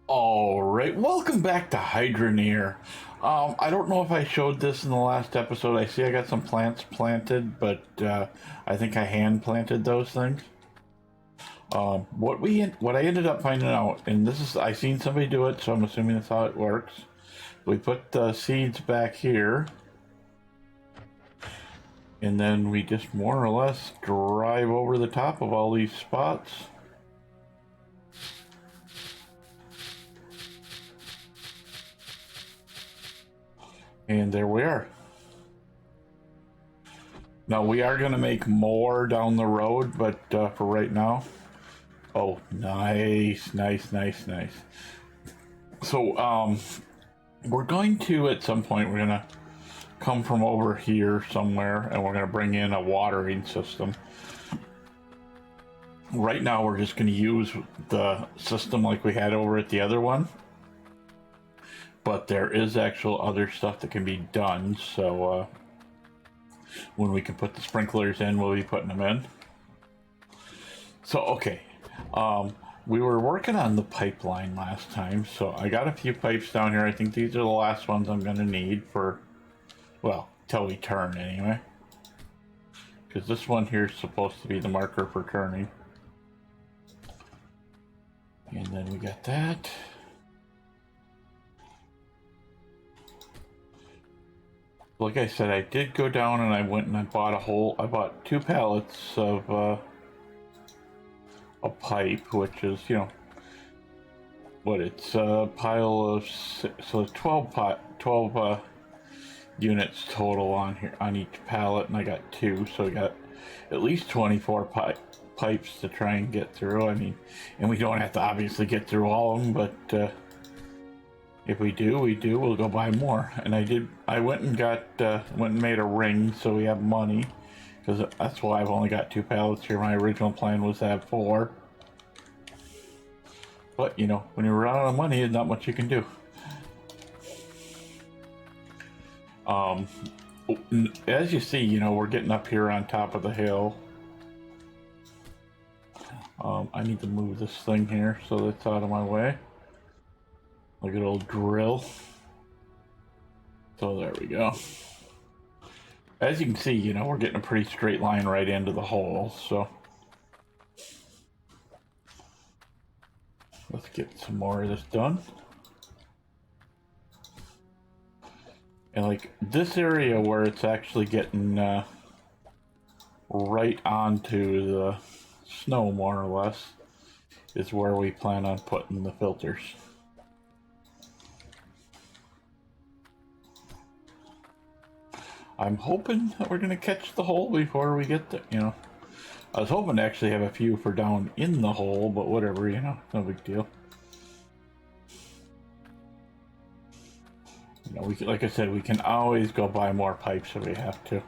All right, welcome back to Hydroneer. I don't know if I showed this in the last episode. I see I got some plants planted, but I think I hand planted those things. What I ended up finding out, and this is I seen somebody do it, so I'm assuming that's how it works. We put the seeds back here, and then we just more or less drive over the top of all these spots. And there we are. Now we are going to make more down the road, but for right now. Oh, nice, nice, nice, nice. So we're going to, at some point, we're going to come from over here somewhere, and we're going to bring in a watering system. Right now we're just going to use the system like we had over at the other one. But there is actual other stuff that can be done, so when we can put the sprinklers in, we'll be putting them in. So, okay. We were working on the pipeline last time, so I got a few pipes down here. I think these are the last ones I'm going to need for, well, till we turn anyway. Because this one here is supposed to be the marker for turning. And then we got that. Like I said, I did go down and I went and I bought 2 pallets of a pipe, which is, it's a pile of, so 12 units total on here, on each pallet, and I got 2, so I got at least 24 pipes to try and get through. I mean, and we don't have to obviously get through all of them, but if we do, we'll go buy more. And I went and made a ring so we have money. Because that's why I've only got 2 pallets here. My original plan was to have 4. But, when you run out of money, there's not much you can do. As you see, we're getting up here on top of the hill. I need to move this thing here so that's out of my way. Like an old drill. So there we go. As you can see, we're getting a pretty straight line right into the hole, so let's get some more of this done. And like this area where it's actually getting right onto the snow, more or less, is where we plan on putting the filters. I'm hoping that we're going to catch the hole before we get there, I was hoping to actually have a few for down in the hole, but whatever, no big deal. Like I said, we can always go buy more pipes if we have to.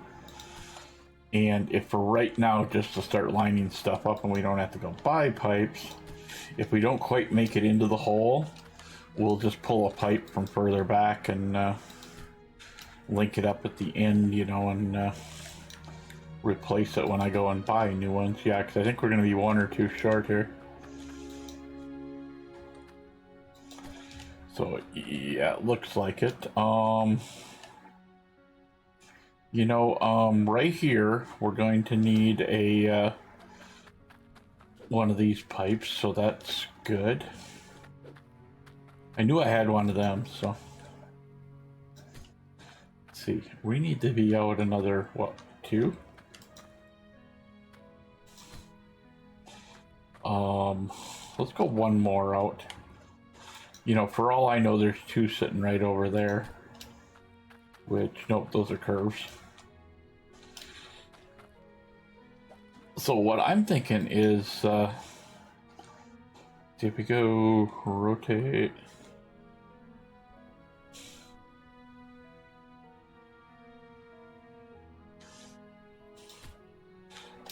And if for right now, just to start lining stuff up and we don't have to go buy pipes, if we don't quite make it into the hole, we'll just pull a pipe from further back and link it up at the end, and replace it when I go and buy new ones. Yeah, because I think we're going to be 1 or 2 short here. So, yeah, it looks like it. Right here, we're going to need a one of these pipes, so that's good. I knew I had one of them, so... See, we need to be out another 2. Let's go 1 more out. For all I know, there's 2 sitting right over there. Which, nope, those are curves. So what I'm thinking is, see if we go rotate.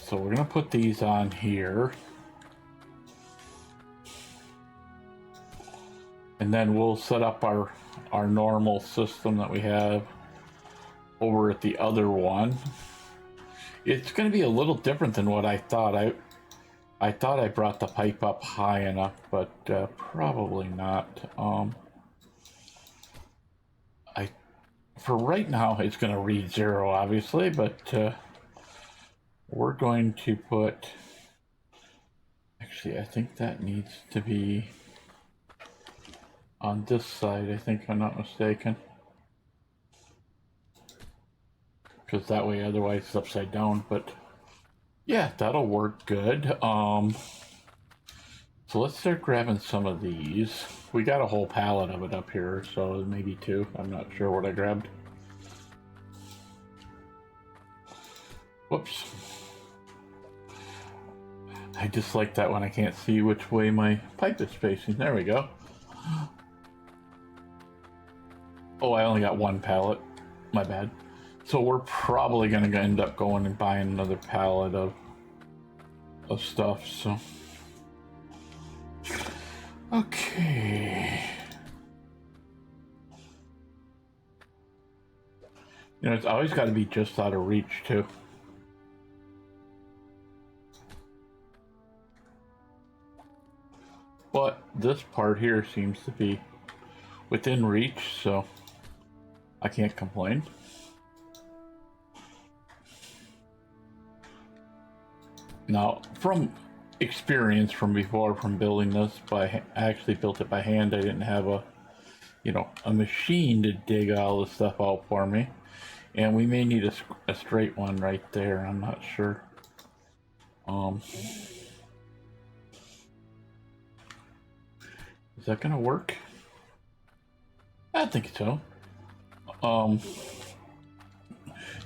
So we're going to put these on here. And then we'll set up our normal system that we have over at the other one. It's going to be a little different than what I thought. I thought I brought the pipe up high enough, but probably not. I for right now it's going to read 0, obviously, but we're going to put. Actually, I think that needs to be on this side. I think, if I'm not mistaken, because that way, otherwise, it's upside down. But yeah, that'll work good. So let's start grabbing some of these. We got a whole pallet of it up here, so maybe 2. I'm not sure what I grabbed. Whoops. I just like that when I can't see which way my pipe is facing. There we go. Oh, I only got 1 pallet. My bad. So we're probably going to end up going and buying another pallet of stuff, so... Okay. You know, it's always got to be just out of reach, too. But this part here seems to be within reach, so I can't complain. Now, from experience from before, from building this I actually built it by hand. I didn't have a machine to dig all the stuff out for me, and we may need a straight one right there. I'm not sure. Is that gonna work? I think so.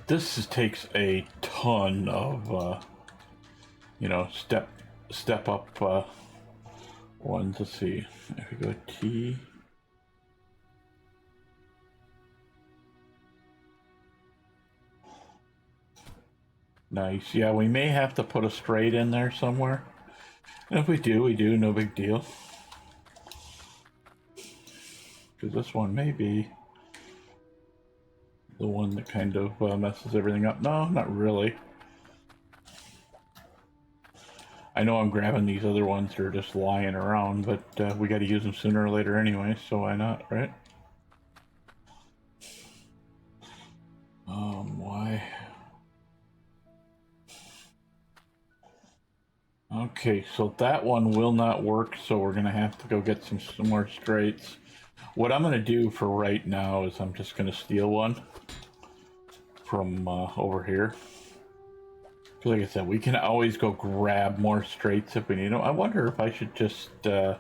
This takes a ton of step up ones. Let's see. If we go T. Nice. Yeah, we may have to put a straight in there somewhere. And if we do, no big deal. Because this one may be the one that kind of messes everything up. No, not really. I know I'm grabbing these other ones that are just lying around, but we got to use them sooner or later anyway, so why not, right? Why? Okay, so that one will not work, so we're gonna have to go get some more straights. What I'm gonna do for right now is I'm just gonna steal one from over here. Like I said, we can always go grab more straights if we need them. I wonder if I should just, nah,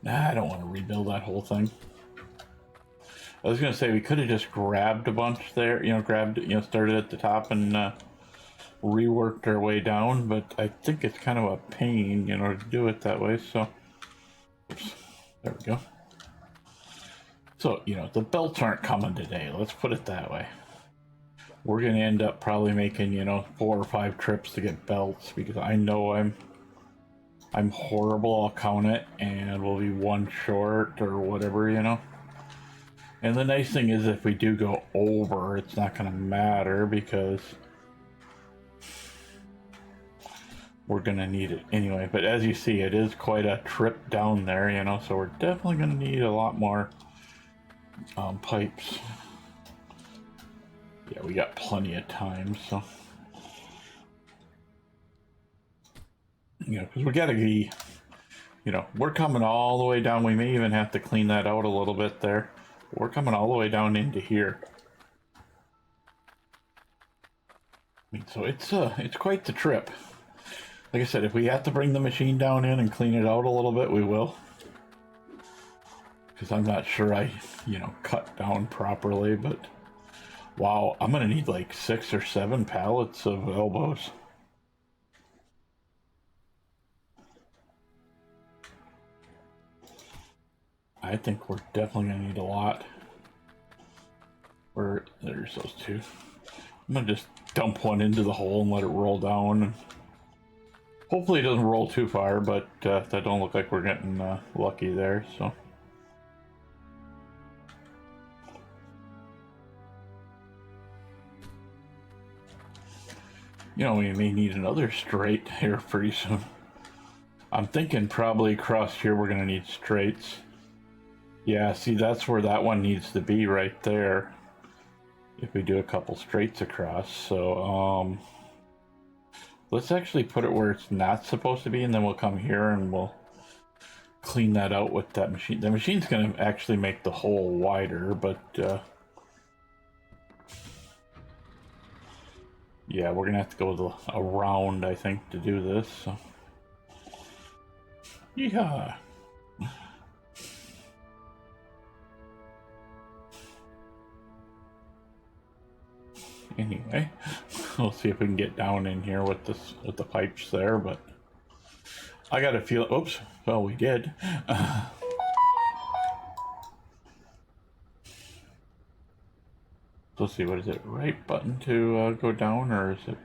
I don't want to rebuild that whole thing. I was going to say, we could have just grabbed a bunch there, started at the top and reworked our way down, but I think it's kind of a pain, to do it that way, so, oops, there we go. So, the belts aren't coming today, let's put it that way. We're gonna end up probably making 4 or 5 trips to get belts, because I know I'm horrible. I'll count it and we'll be 1 short or whatever, And the nice thing is, if we do go over, it's not gonna matter because we're gonna need it anyway. But as you see, it is quite a trip down there, so we're definitely gonna need a lot more pipes. Yeah, we got plenty of time, so... because we gotta be... we're coming all the way down. We may even have to clean that out a little bit there. We're coming all the way down into here. So it's quite the trip. Like I said, if we have to bring the machine down in and clean it out a little bit, we will. Because I'm not sure I, cut down properly, but... Wow, I'm gonna need like 6 or 7 pallets of elbows. I think we're definitely gonna need a lot. There's those 2. I'm gonna just dump one into the hole and let it roll down. Hopefully it doesn't roll too far, but that don't look like we're getting lucky there, so. We may need another straight here pretty soon. I'm thinking probably across here we're gonna need straights. Yeah, see, that's where that one needs to be, right there. If we do a couple straights across. So, let's actually put it where it's not supposed to be, and then we'll come here and we'll clean that out with that machine. The machine's gonna actually make the hole wider, but, yeah, we're gonna have to go around, I think, to do this, so. Yeah. Anyway, we'll see if we can get down in here with the pipes there, but I got a feel. Oops. Well, we did. Let's see. What is it? Right button to go down, or is it?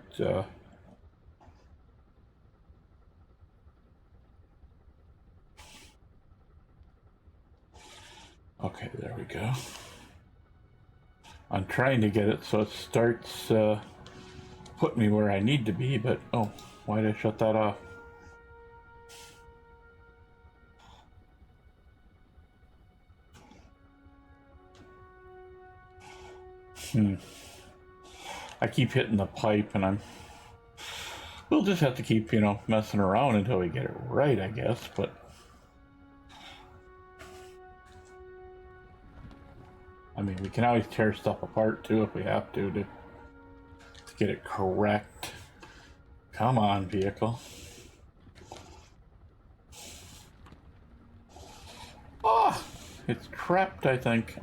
Okay, there we go. I'm trying to get it so it starts putting me where I need to be, but oh, why did I shut that off? I keep hitting the pipe, and we'll just have to keep, messing around until we get it right, I guess, but. I mean, we can always tear stuff apart too if we have to get it correct. Come on, vehicle. Oh, it's trapped, I think.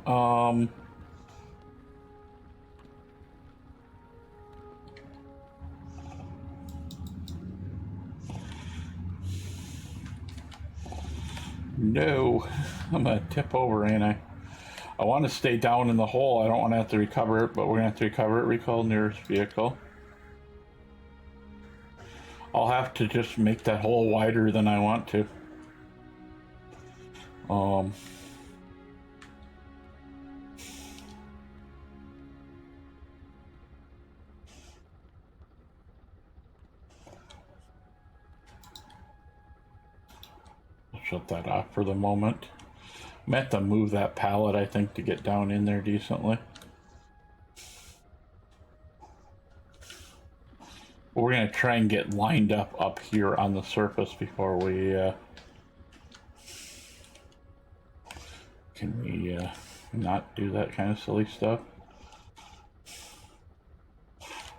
No, I'm gonna tip over, ain't I? I want to stay down in the hole. I don't want to have to recover it, but we're gonna have to recover it. Recall nearest vehicle. I'll have to just make that hole wider than I want to. I'll shut that off for the moment. I'm gonna have to move that pallet, I think, to get down in there decently. We're gonna try and get lined up here on the surface before we can we not do that kind of silly stuff.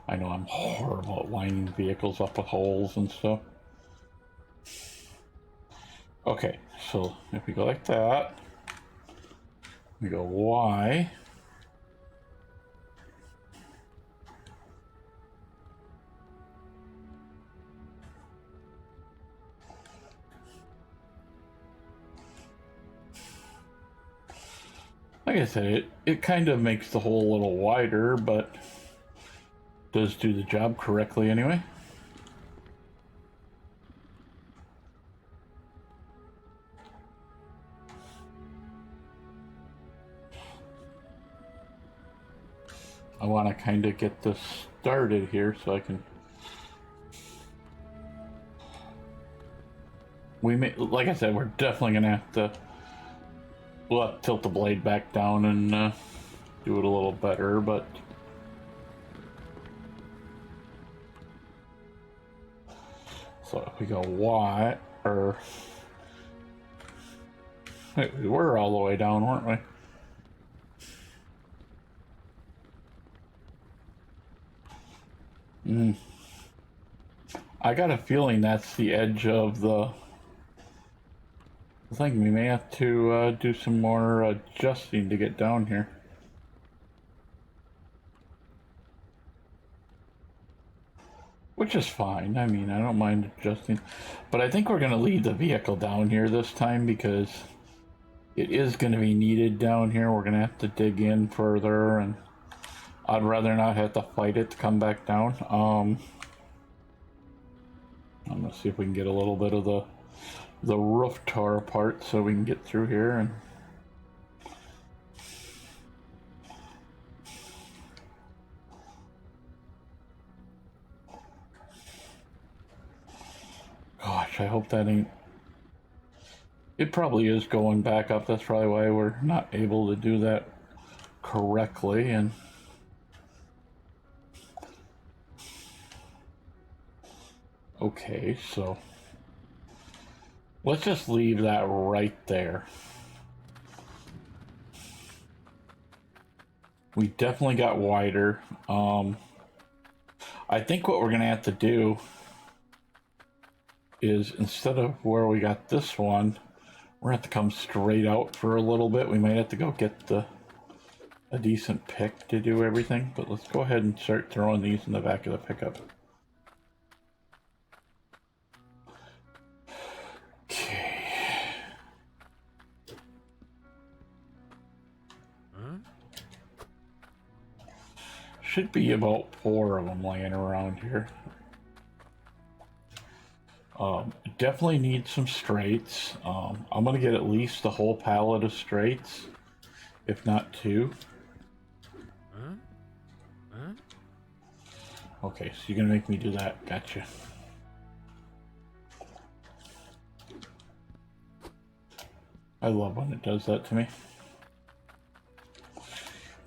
I know I'm horrible at lining vehicles up with holes and stuff. Okay, so if we go like that, we go Y. Like I said, it kind of makes the hole a little wider, but does do the job correctly anyway. I want to kind of get this started here so I can. Like I said, we're definitely gonna have to. We'll have to tilt the blade back down and do it a little better, but. So if we go Y, or. Wait, we were all the way down, weren't we? I got a feeling that's the edge of the thing. We may have to do some more adjusting to get down here. Which is fine. I mean, I don't mind adjusting. But I think we're going to leave the vehicle down here this time because it is going to be needed down here. We're going to have to dig in further, and I'd rather not have to fight it to come back down. I'm gonna see if we can get a little bit of the roof tore apart so we can get through here. And gosh, I hope that ain't... It probably is going back up. That's probably why we're not able to do that correctly. And okay, so let's just leave that right there. We definitely got wider. I think what we're gonna have to do is, instead of where we got this one, we're gonna have to come straight out for a little bit. We might have to go get a decent pick to do everything, but let's go ahead and start throwing these in the back of the pickup. Okay. Should be about 4 of them laying around here. Definitely need some straights. I'm gonna get at least a whole pallet of straights, if not 2. Okay, so you're gonna make me do that. Gotcha. I love when it does that to me.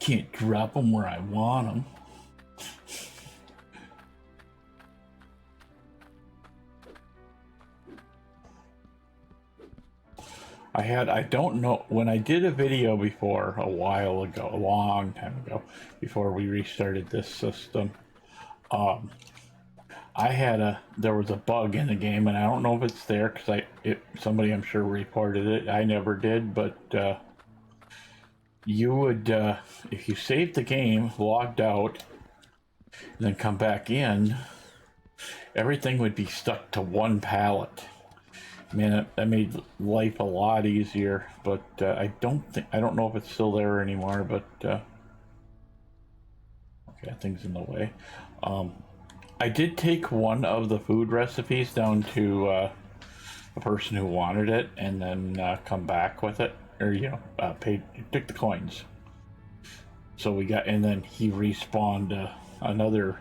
Can't drop them where I want them. I don't know, when I did a video before a while ago, a long time ago, before we restarted this system, there was a bug in the game, and I don't know if it's there because somebody I'm sure reported it. I never did, but you would, if you saved the game, logged out, and then come back in, everything would be stuck to one pallet. Man, that made life a lot easier, but I don't know if it's still there anymore, but okay, that thing's in the way. I did take one of the food recipes down to a person who wanted it, and then come back with it, or took the coins. So we got, and then he respawned another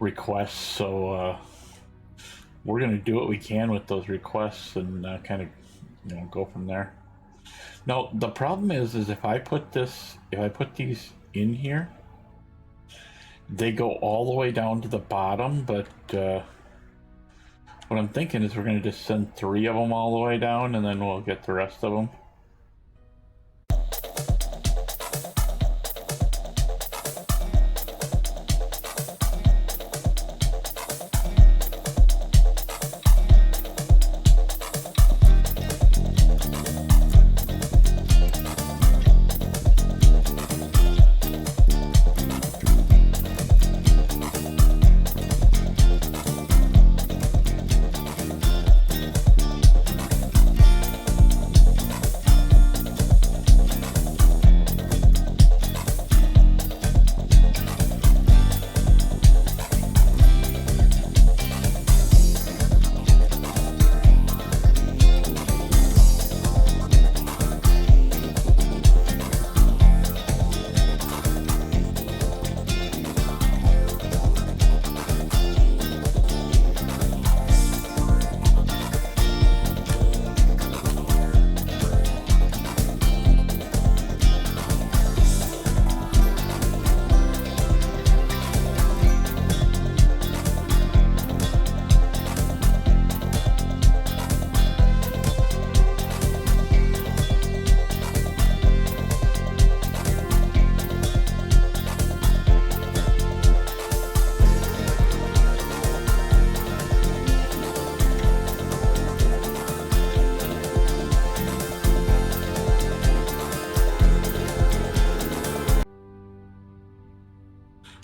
request, so we're gonna do what we can with those requests and kind of go from there. Now the problem is if I put these in here, they go all the way down to the bottom, but what I'm thinking is we're gonna just send 3 of them all the way down, and then we'll get the rest of them.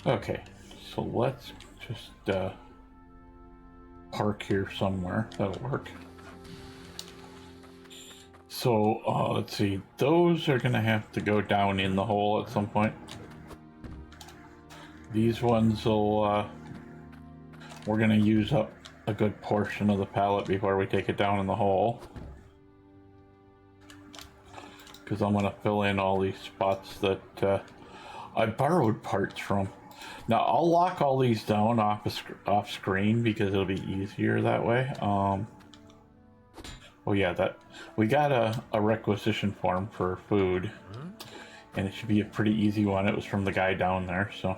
Okay, so let's just park here somewhere. That'll work. So let's see, those are gonna have to go down in the hole at some point. These ones will we're gonna use up a good portion of the pallet before we take it down in the hole, because I'm gonna fill in all these spots that I borrowed parts from. Now I'll lock all these down off screen because it'll be easier that way. Oh yeah, that we got a requisition form for food, and it should be a pretty easy one. It was from the guy down there, so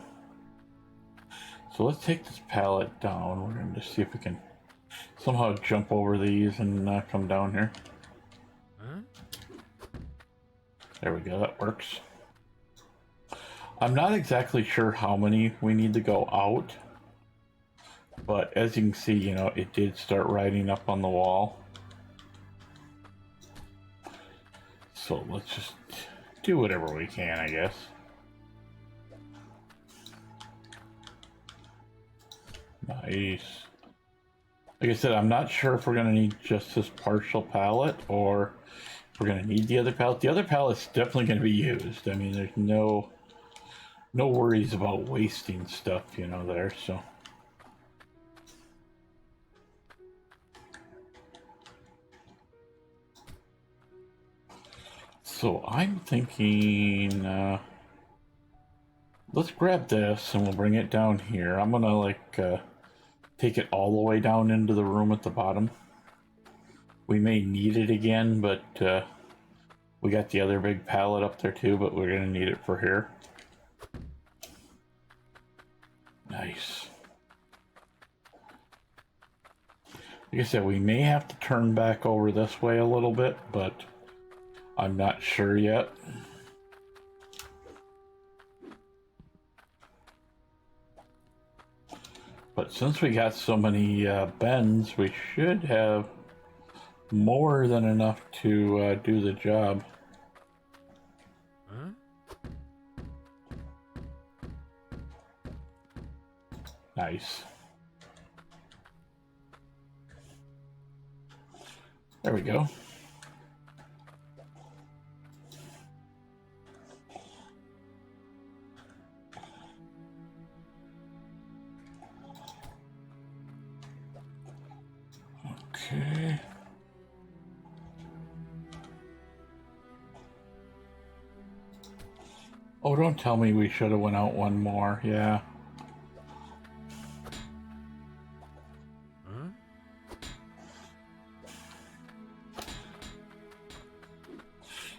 let's take this pallet down. We're going to see if we can somehow jump over these and come down here. There we go, that works. I'm not exactly sure how many we need to go out, but as you can see, you know, it did start riding up on the wall. So let's just do whatever we can, I guess. Nice. Like I said, I'm not sure if we're going to need just this partial pallet or if we're going to need the other pallet. The other pallet's definitely going to be used. I mean, there's no worries about wasting stuff, you know, there, so. So I'm thinking, let's grab this and we'll bring it down here. I'm gonna like take it all the way down into the room at the bottom. We may need it again, but we got the other big pallet up there too, but we're gonna need it for here. Nice. Like I said, we may have to turn back over this way a little bit, but I'm not sure yet. But since we got so many bends, we should have more than enough to do the job. Nice. There we go. Okay. Oh, don't tell me we should have went out one more. Yeah.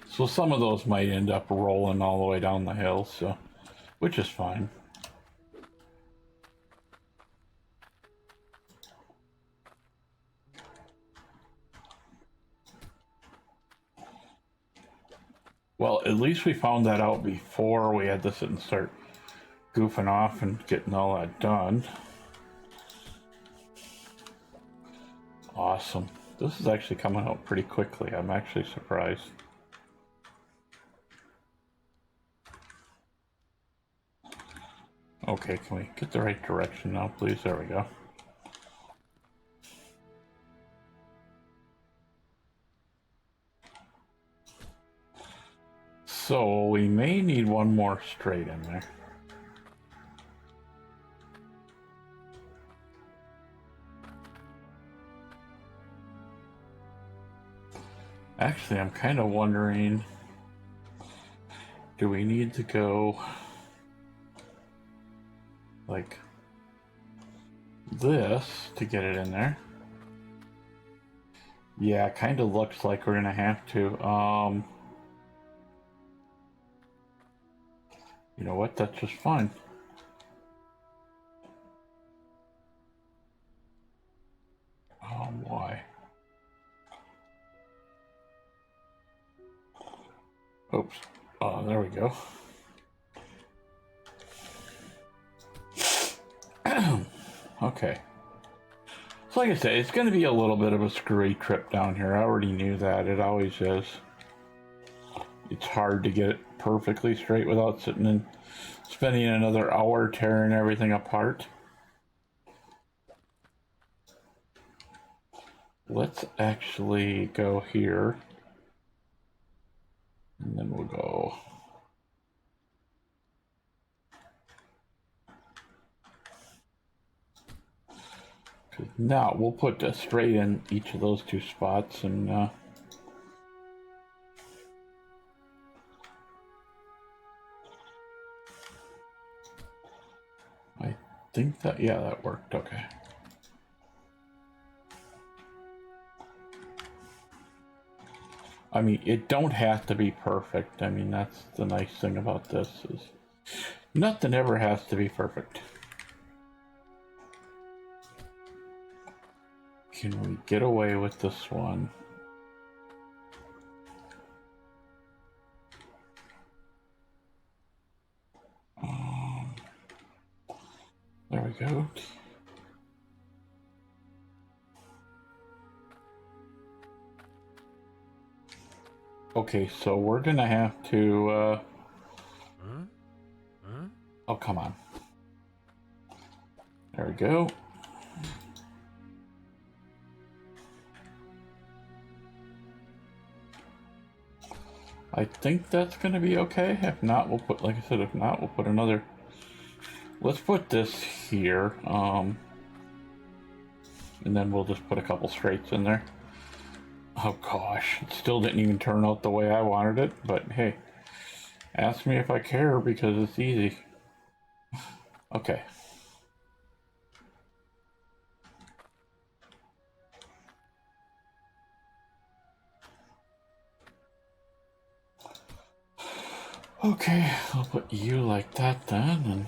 So some of those might end up rolling all the way down the hill, so, which is fine. Well, at least we found that out before we had to sit and start goofing off and getting all that done. Awesome. This is actually coming out pretty quickly. I'm actually surprised. Okay, can we get the right direction now, please? There we go. So we may need one more straight in there. Actually, I'm kind of wondering, do we need to go like this to get it in there? Yeah, kind of looks like we're gonna have to. You know what? That's just fine. Why? Oops. Oh, there we go. Okay. So like I said, it's going to be a little bit of a screwy trip down here. I already knew that. It always is. It's hard to get it perfectly straight without sitting and spending another hour tearing everything apart. Let's actually go here. And then we'll go. Now we'll put straight in each of those two spots, and I think that, yeah, that worked. Okay. I mean, it don't have to be perfect. I mean, that's the nice thing about this is nothing ever has to be perfect. Can we get away with this one? There we go. Okay, so we're gonna have to, oh, come on. There we go. I think that's gonna be okay. If not, we'll put, like I said, if not, we'll put another. Let's put this here, and then we'll just put a couple straights in there. Oh gosh, it still didn't even turn out the way I wanted it, but hey, ask me if I care because it's easy. Okay. Okay, I'll put you like that then, and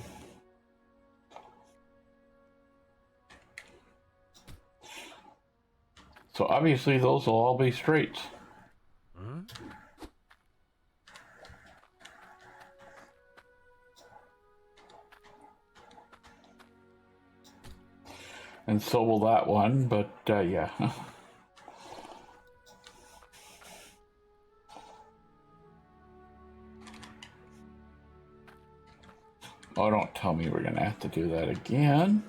so obviously those will all be straights. And so will that one, but yeah. Oh, don't tell me we're gonna have to do that again.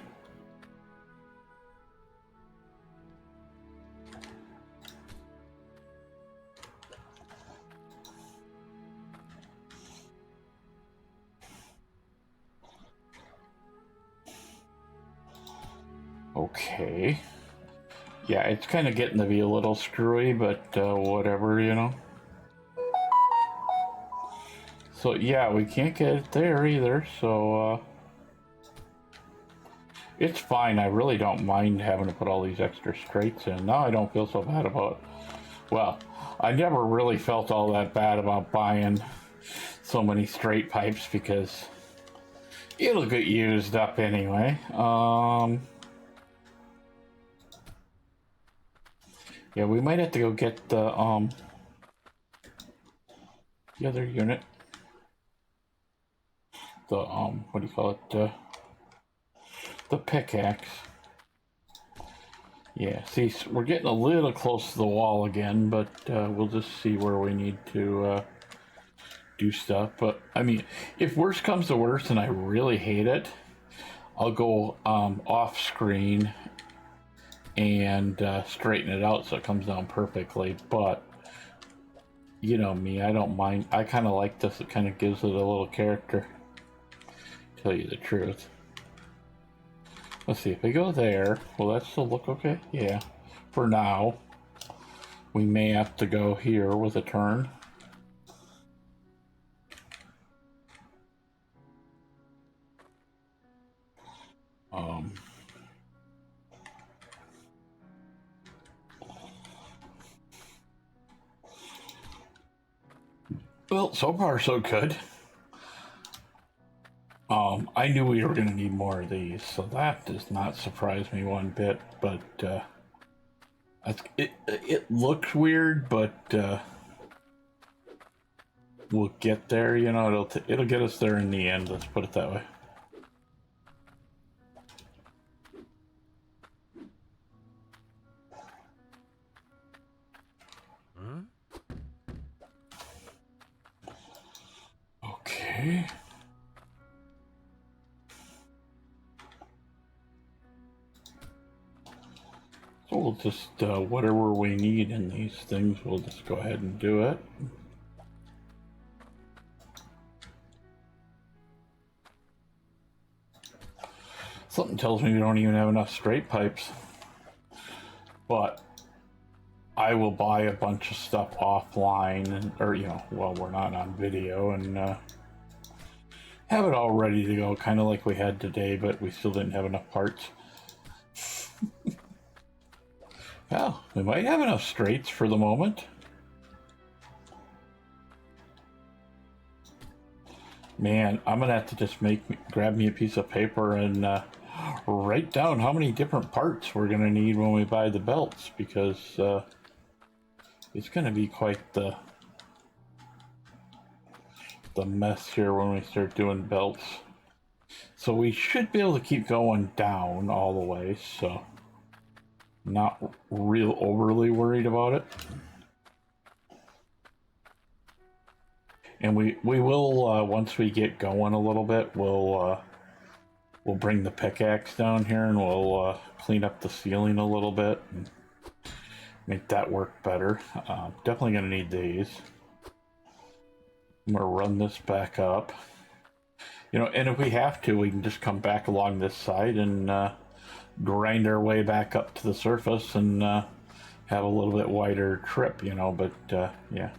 Okay. Yeah, it's kind of getting to be a little screwy, but whatever, you know. So yeah, we can't get it there either, so it's fine. I really don't mind having to put all these extra straights in. Now I don't feel so bad about, well, I never really felt all that bad about buying so many straight pipes because it'll get used up anyway. Yeah, we might have to go get the other unit. The what do you call it? The pickaxe. Yeah, see, we're getting a little close to the wall again, but we'll just see where we need to do stuff. But I mean, if worse comes to worse and I really hate it, I'll go off screen and straighten it out so it comes down perfectly. But you know me, I don't mind. I kind of like this. It kind of gives it a little character. Tell you the truth. Let's see if we go there. Will that still look okay? Yeah. For now, we may have to go here with a turn. Well, so far so good. I knew we were going to need more of these, so that does not surprise me one bit. But it looks weird, but we'll get there. You know, it'll get us there in the end. Let's put it that way. Okay. So we'll just, whatever we need in these things, we'll just go ahead and do it. Something tells me we don't even have enough straight pipes. But I will buy a bunch of stuff offline, or, you know, while we're not on video, and have it all ready to go, kind of like we had today, but we still didn't have enough parts. Well, we might have enough straights for the moment. Man, I'm gonna have to just grab me a piece of paper and write down how many different parts we're gonna need when we buy the belts, because it's gonna be quite the mess here when we start doing belts. So we should be able to keep going down all the way, so not real overly worried about it. And we will once we get going a little bit, we'll bring the pickaxe down here and we'll clean up the ceiling a little bit and make that work better. Definitely gonna need these. I'm gonna run this back up. You know, and if we have to, we can just come back along this side and grind our way back up to the surface and have a little bit wider trip, you know, but yeah.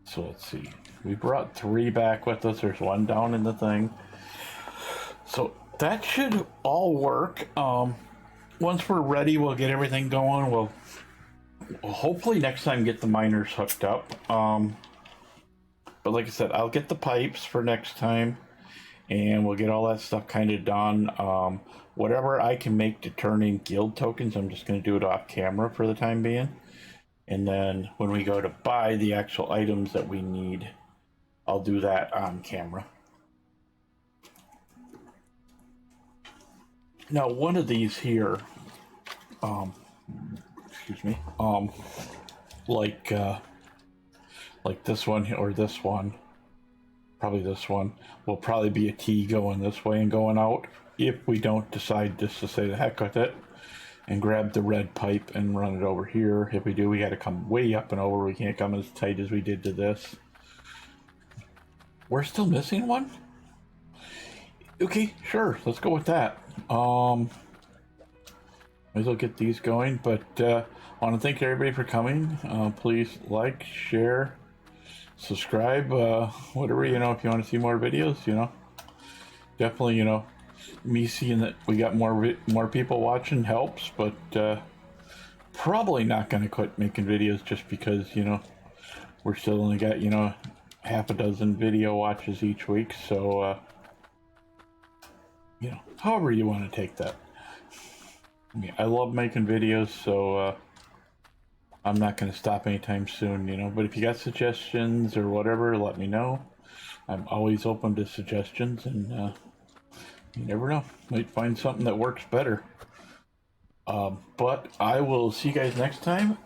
So let's see. We brought 3 back with us. There's 1 down in the thing. So that should all work. Once we're ready, we'll get everything going. We'll hopefully next time get the miners hooked up. But like I said, I'll get the pipes for next time, and we'll get all that stuff kind of done. Whatever I can make to turn in guild tokens, I'm just going to do it off camera for the time being. And then when we go to buy the actual items that we need, I'll do that on camera. Now, one of these here, excuse me, like this one or this one, probably this one, will probably be a T going this way and going out if we don't decide just to say the heck with it and grab the red pipe and run it over here. If we do, we got to come way up and over. We can't come as tight as we did to this. We're still missing one? Okay, sure, let's go with that. Might as well get these going, but I want to thank everybody for coming. Please like, share, subscribe, whatever, you know, if you want to see more videos, you know. Definitely, you know, me seeing that we got more people watching helps, but probably not going to quit making videos just because, you know, we're still only got, you know, half a dozen video watches each week, so you know, however you want to take that. I mean, I love making videos, so I'm not going to stop anytime soon, you know. But if you got suggestions or whatever, let me know. I'm always open to suggestions, and you never know, might find something that works better. But I will see you guys next time.